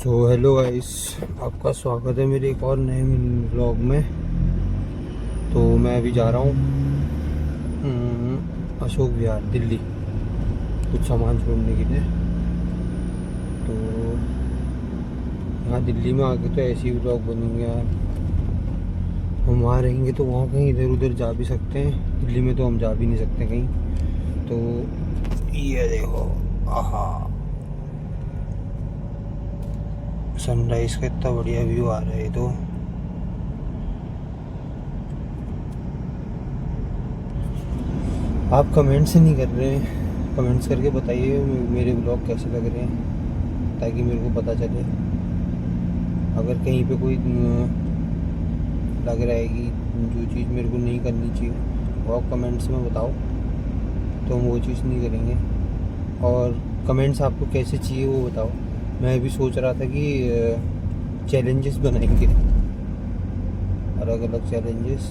Hello guys, आपका स्वागत है मेरे एक और नए व्लॉग में। तो मैं अभी जा रहा हूँ अशोक विहार दिल्ली, कुछ सामान छोड़ने के लिए। तो यहाँ दिल्ली में आके तो ऐसे ही व्लॉग बनेंगे यार। हम वहाँ रहेंगे तो वहाँ कहीं इधर उधर जा भी सकते हैं, दिल्ली में तो हम जा भी नहीं सकते कहीं। तो ये देखो, आहा, सनराइज़ का इतना बढ़िया व्यू आ रहा है। तो आप कमेंट से नहीं कर रहे हैं, कमेंट्स करके बताइए मेरे ब्लॉग कैसे लग रहे हैं, ताकि मेरे को पता चले। अगर कहीं पे कोई लग रहा है कि जो चीज़ मेरे को नहीं करनी चाहिए वो आप कमेंट्स में बताओ, तो हम वो चीज़ नहीं करेंगे। और कमेंट्स आपको कैसे चाहिए वो बताओ। मैं भी सोच रहा था कि चैलेंजेस बनाएंगे, अलग अलग चैलेंजेस।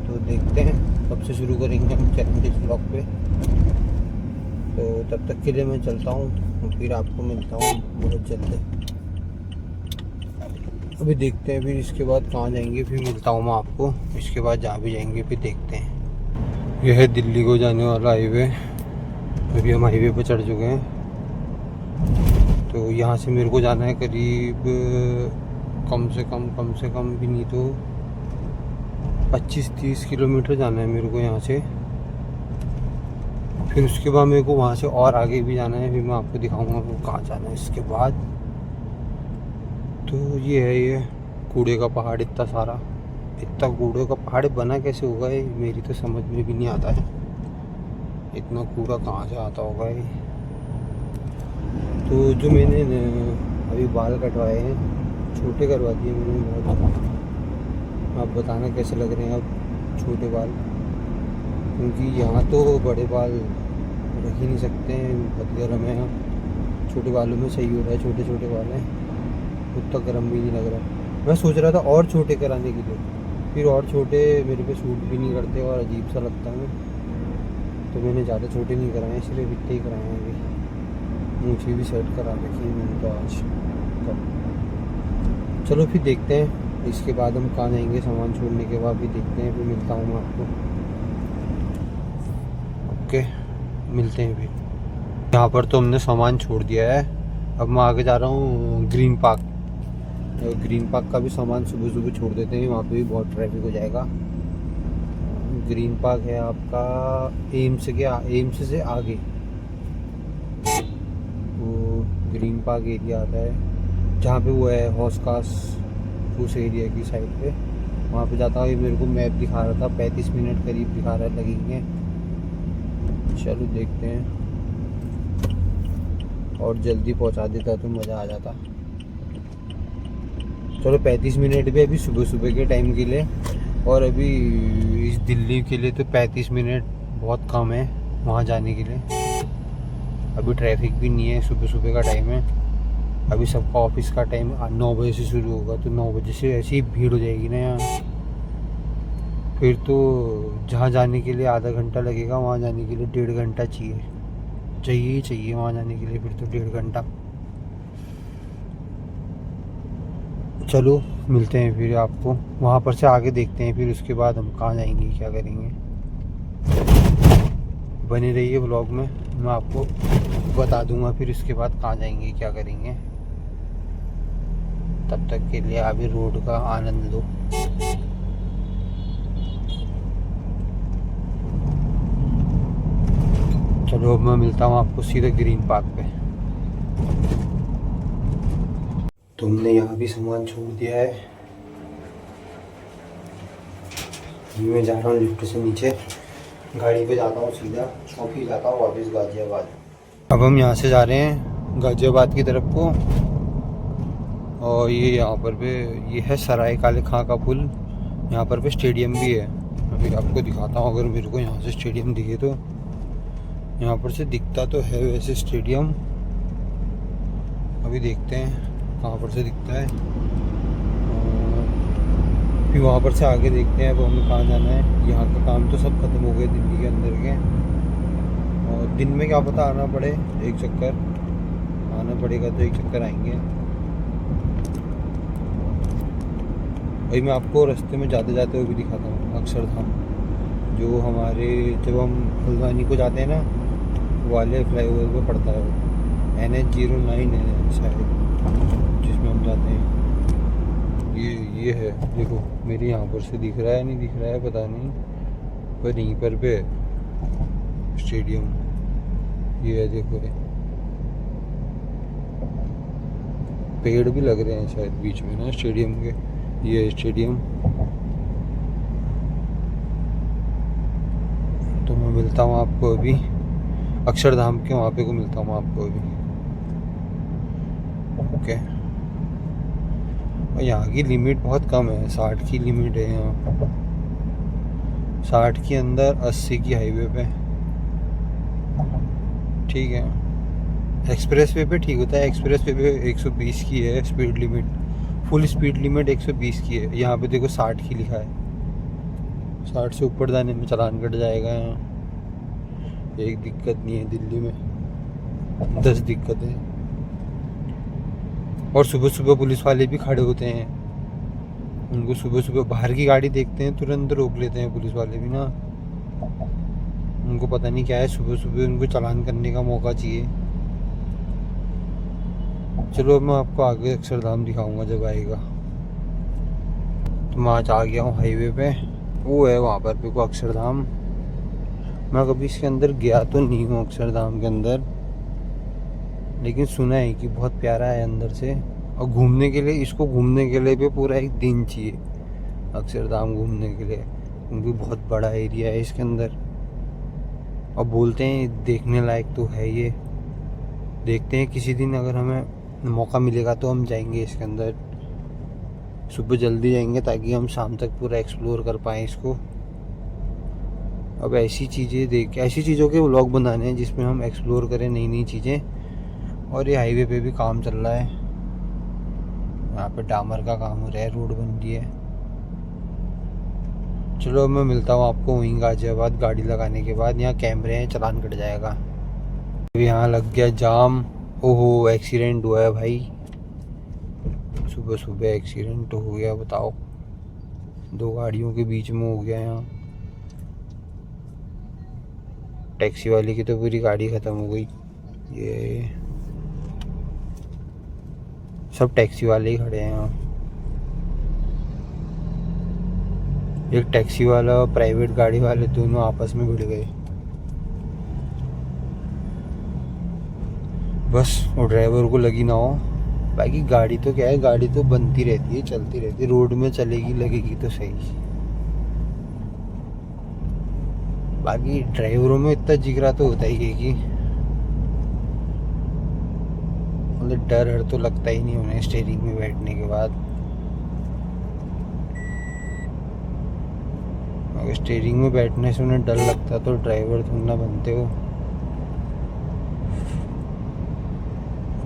तो देखते हैं कब से शुरू करेंगे हम चैलेंजेस ब्लॉग पे। तो तब तक के लिए मैं चलता हूँ, फिर आपको मिलता हूँ बहुत जल्द। अभी देखते हैं फिर इसके बाद कहाँ जाएंगे, फिर मिलता हूँ मैं आपको। इसके बाद जहाँ भी जाएंगे फिर देखते हैं। यह है दिल्ली को जाने वाला हाईवे। अभी हम हाईवे पर चढ़ चुके हैं। तो यहाँ से मेरे को जाना है करीब कम से कम भी नहीं तो 25-30 किलोमीटर जाना है मेरे को यहाँ से। फिर उसके बाद मेरे को वहाँ से और आगे भी जाना है, फिर मैं आपको दिखाऊंगा वो कहाँ जाना है इसके बाद। तो ये है, ये कूड़े का पहाड़ इतना सारा, इतना कूड़े का पहाड़ बना कैसे होगा ये मेरी तो समझ में भी नहीं आता है। इतना कूड़ा कहाँ से आता होगा ये। तो जो मैंने अभी बाल कटवाए हैं, छोटे करवा दिए मैंने बहुत। आप बताना कैसे लग रहे हैं अब छोटे बाल, क्योंकि यहाँ तो बड़े बाल रख ही नहीं सकते हैं, बहुत गर्म है यहाँ। छोटे बालों में सही हो रहा है, छोटे छोटे बाल हैं, उतना गर्म भी नहीं लग रहा। मैं सोच रहा था और छोटे कराने के लिए, फिर और छोटे मेरे पे सूट भी नहीं करते और अजीब सा लगता है। तो मैंने ज़्यादा छोटे नहीं कराए, इसलिए इतने ही कराए हैं अभी। मूछें भी सेट करा रखी है मैंने तो आज कल। चलो फिर देखते हैं इसके बाद हम कहाँ जाएंगे, सामान छोड़ने के बाद भी देखते हैं। फिर मिलता हूँ मैं आपको। ओके, मिलते हैं फिर। यहाँ पर तो हमने सामान छोड़ दिया है। अब मैं आगे जा रहा हूँ ग्रीन पार्क। ग्रीन पार्क का भी सामान सुबह सुबह छोड़ देते हैं, वहाँ पे भी बहुत ट्रैफिक हो जाएगा। ग्रीन पार्क है आपका एम्स से आगे। वो ग्रीन पार्क एरिया आता है जहाँ पे वो है हौसखास, उस एरिया की साइड पे। वहाँ पे जाता हूँ। ये मेरे को मैप दिखा रहा था 35 मिनट करीब दिखा रहा है लगेंगे। चलो देखते हैं, और जल्दी पहुँचा देता तो मज़ा आ जाता। चलो 35 मिनट भी अभी सुबह सुबह के टाइम के लिए, और अभी इस दिल्ली के लिए तो 35 मिनट बहुत कम है वहाँ जाने के लिए। अभी ट्रैफिक भी नहीं है, सुबह सुबह का टाइम है। अभी सबका ऑफिस का टाइम 9 बजे से शुरू होगा, तो 9 बजे से ऐसी ही भीड़ हो जाएगी ना यहाँ। फिर तो जहाँ जाने के लिए आधा घंटा लगेगा, वहाँ जाने के लिए 1.5 घंटा चाहिए वहाँ जाने के लिए, फिर तो 1.5 घंटा। चलो मिलते हैं फिर आपको वहाँ पर से आगे देखते हैं, फिर उसके बाद हम कहाँ जाएंगे क्या करेंगे। बने रहिए ब्लॉग में, मैं आपको बता दूंगा फिर उसके बाद कहाँ जाएंगे क्या करेंगे। तब तक के लिए अभी रोड का आनंद लो। चलो अब मैं मिलता हूँ आपको सीधे ग्रीन पार्क पे। तुमने यहाँ भी सामान छोड़ दिया है। मैं जा रहा हूँ लिफ्ट से नीचे, गाड़ी पे जाता हूँ सीधा, ऑफिस जाता हूँ वापस गाजियाबाद। अब हम यहाँ से जा रहे हैं गाजियाबाद की तरफ को। और ये यहाँ पर पे ये है सराय काले खां का पुल। यहाँ पर पे स्टेडियम भी है। अभी आपको दिखाता हूँ, अगर मेरे को यहाँ से स्टेडियम दिखे तो। यहाँ पर से दिखता तो है वैसे स्टेडियम, अभी देखते हैं कहाँ पर से दिखता है। फिर वहाँ पर से आगे देखते हैं अब हमें कहाँ जाना है। यहाँ का काम तो सब खत्म हो गए दिल्ली के अंदर के, और दिन में क्या पता आना पड़े, एक चक्कर आना पड़ेगा तो एक चक्कर आएंगे। वही मैं आपको रास्ते में जाते जाते हुए भी दिखाता हूँ अक्षरधाम, जो हमारे जब हम हल्द्वानी को जाते हैं ना वाले फ्लाईओवर पे पड़ता है वो, NH09 है शायद जिसमें हम जाते हैं। ये है देखो, मेरे यहाँ पर से दिख रहा है नहीं दिख रहा है पता नहीं, पर यहीं पर पे स्टेडियम ये है देखो, ये पेड़ भी लग रहे हैं शायद बीच में ना स्टेडियम के, ये स्टेडियम। तो मैं मिलता हूँ आपको अभी अक्षरधाम के वहाँ पे को मिलता हूँ आपको अभी, ओके। और यहाँ की लिमिट बहुत कम है, 60 की लिमिट है यहाँ, 60 के अंदर 80 की हाईवे पे, ठीक है। एक्सप्रेस वे पे ठीक होता है, एक्सप्रेस वे पे 120 की है speed limit, full speed limit 120 की है। यहाँ पे देखो 60 की लिखा है, 60 से ऊपर जाने में चालान कट जाएगा यहाँ। एक दिक्कत नहीं है दिल्ली में, 10 दिक्कतें। और सुबह सुबह पुलिस वाले भी खड़े होते हैं, उनको सुबह सुबह बाहर की गाड़ी देखते हैं तुरंत रोक लेते हैं पुलिस वाले भी ना, उनको पता नहीं क्या है, सुबह सुबह उनको चालान करने का मौका चाहिए। चलो अब मैं आपको आगे अक्षरधाम दिखाऊंगा जब आएगा। तो मैं आज आ गया हूँ हाईवे पे, वो है वहाँ पर पे को अक्षरधाम। मैं कभी इसके अंदर गया तो नहीं हूँ अक्षरधाम के अंदर, लेकिन सुना है कि बहुत प्यारा है अंदर से। और घूमने के लिए, इसको घूमने के लिए भी पूरा एक दिन चाहिए अक्षरधाम घूमने के लिए, क्योंकि बहुत बड़ा एरिया है इसके अंदर। और बोलते हैं देखने लायक तो है ये, देखते हैं किसी दिन अगर हमें मौका मिलेगा तो हम जाएंगे इसके अंदर। सुबह जल्दी जाएंगे ताकि हम शाम तक पूरा एक्सप्लोर कर पाएँ इसको। अब ऐसी चीज़ें देख, ऐसी चीज़ों के व्लॉग बनाने हैं जिसमें हम एक्सप्लोर करें नई नई चीज़ें। और ये हाईवे पे भी काम चल रहा है, यहाँ पे डामर का काम हो रहा है, रोड बन रही है। चलो मैं मिलता हूँ आपको वहीं गाजियाबाद गाड़ी लगाने के बाद। यहाँ कैमरे हैं, चालान कट जाएगा। यहाँ लग गया जाम, ओहो एक्सीडेंट हुआ है भाई, सुबह सुबह एक्सीडेंट हो गया, बताओ 2 गाड़ियों के बीच में हो गया। यहाँ टैक्सी वाले की तो पूरी गाड़ी ख़त्म हो गई, ये सब टैक्सी वाले ही खड़े हैं यहाँ। एक टैक्सी वाला और प्राइवेट गाड़ी वाले दोनों आपस में भिड़ गए बस, वो ड्राइवर को लगी ना हो। बाकी गाड़ी तो क्या है, गाड़ी तो बनती रहती है, चलती रहती है, रोड में चलेगी लगेगी तो सही। बाकी ड्राइवरों में इतना जिगरा तो होता ही है कि मतलब डर तो लगता ही नहीं उन्हें स्टीयरिंग में बैठने के बाद। अगर स्टीयरिंग में बैठने से उन्हें डर लगता तो ड्राइवर तुम ना बनते हो।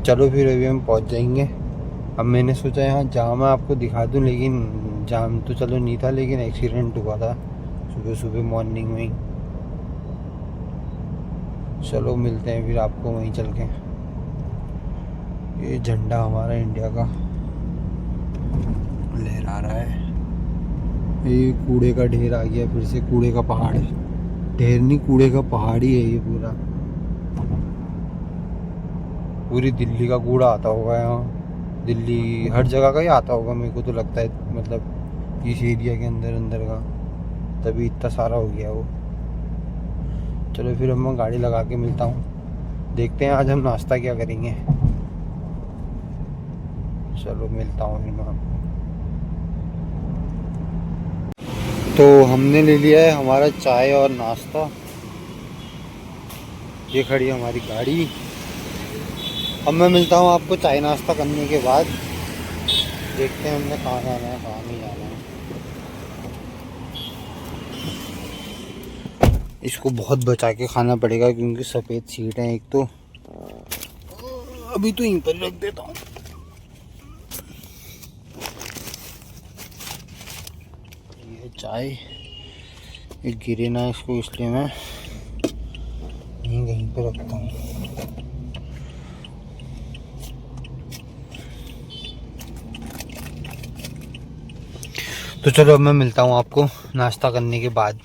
चलो फिर अभी हम पहुंच जाएंगे। अब मैंने सोचा यहाँ जाम आपको दिखा दूं, लेकिन जाम तो चलो नहीं था, लेकिन एक्सीडेंट हुआ था सुबह सुबह मॉर्निंग में ही। चलो मिलते हैं फिर आपको वहीं चल के। ये झंडा हमारा इंडिया का लहरा रहा है। ये कूड़े का ढेर आ गया फिर से, कूड़े का पहाड़, ढेर नहीं कूड़े का पहाड़ ही है ये पूरा। पूरी दिल्ली का कूड़ा आता होगा यहाँ, दिल्ली हर जगह का ही आता होगा मेरे को तो लगता है, मतलब इस एरिया के अंदर अंदर का, तभी इतना सारा हो गया वो। चलो फिर अब मैं गाड़ी लगा के मिलता हूँ, देखते हैं आज हम नाश्ता क्या करेंगे। चलो मिलता हूँ फिर मैं आपको। तो हमने ले लिया है हमारा चाय और नाश्ता, ये खड़ी है हमारी गाड़ी। अब मैं मिलता हूँ आपको चाय नाश्ता करने के बाद, देखते हैं हमने कहाँ जाना है कहाँ नहीं जाना है। इसको बहुत बचा के खाना पड़ेगा क्योंकि सफ़ेद सीट है एक तो। अभी तो यहीं पर रख देता हूँ। ये चाय, ये गिरे ना इसको, इसलिए मैं यहीं पर रखता हूँ। तो चलो अब मैं मिलता हूँ आपको नाश्ता करने के बाद।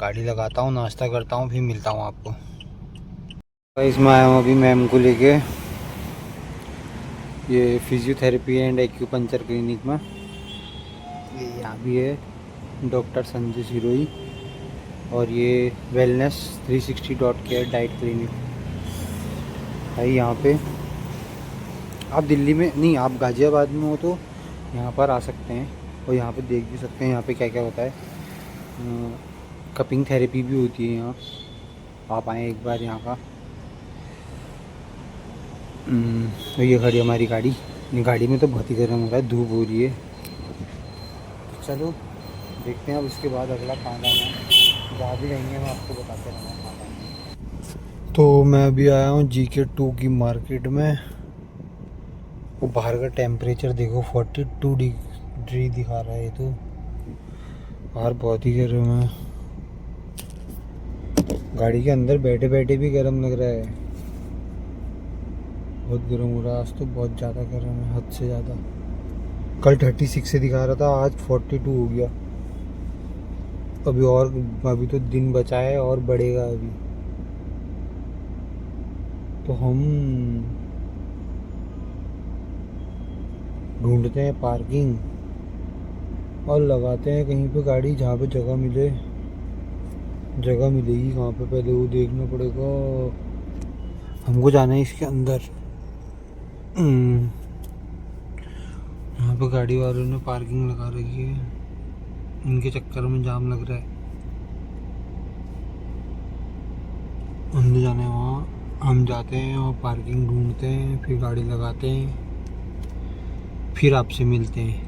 गाड़ी लगाता हूँ, नाश्ता करता हूँ, फिर मिलता हूँ आपको। इसमें आया हूँ अभी मैम को लेके, ये फिजियोथेरेपी एंड एक्यूपंचर क्लिनिक में। ये यहाँ भी है डॉक्टर संजय सिरोही, और ये वेलनेस 360 डाइट क्लिनिक है यहाँ पे। आप दिल्ली में नहीं, आप गाज़ियाबाद में हो तो यहाँ पर आ सकते हैं और यहाँ पे देख भी सकते हैं यहाँ पे क्या क्या होता है। कपिंग थेरेपी भी होती है यहाँ, आप आएँ एक बार यहाँ का। तो ये खड़ी हमारी गाड़ी, ये गाड़ी में तो बहुत ही गर्म हो रहा है, धूप हो रही है। तो चलो देखते हैं अब इसके बाद अगला कहाँ जाना है, जहाँ भी रहेंगे मैं आपको बताते रहूँगा कहाँ जाना है। तो मैं अभी आया हूँ GK2 की मार्केट में। वो बाहर का टेम्परेचर देखो 42 डिग्री दिखा रहा है, ये तो बाहर बहुत ही गर्म है। गाड़ी के अंदर बैठे बैठे भी गर्म लग रहा है, बहुत गर्म हो रहा है आज तो, बहुत ज़्यादा गर्म है, हद से ज़्यादा। कल 36 से दिखा रहा था, आज 42 हो गया। अभी तो दिन बचा है और बढ़ेगा अभी। तो हम ढूंढते हैं पार्किंग और लगाते हैं कहीं पे गाड़ी, जहाँ पे जगह मिले। जगह मिलेगी कहाँ पे पहले वो देखना पड़ेगा। हमको जाना है इसके अंदर। यहाँ पे गाड़ी वालों ने पार्किंग लगा रखी है, इनके चक्कर में जाम लग रहा है। हमने जाना है वहाँ, हम जाते हैं और पार्किंग ढूंढते हैं, फिर गाड़ी लगाते हैं, फिर आपसे मिलते हैं।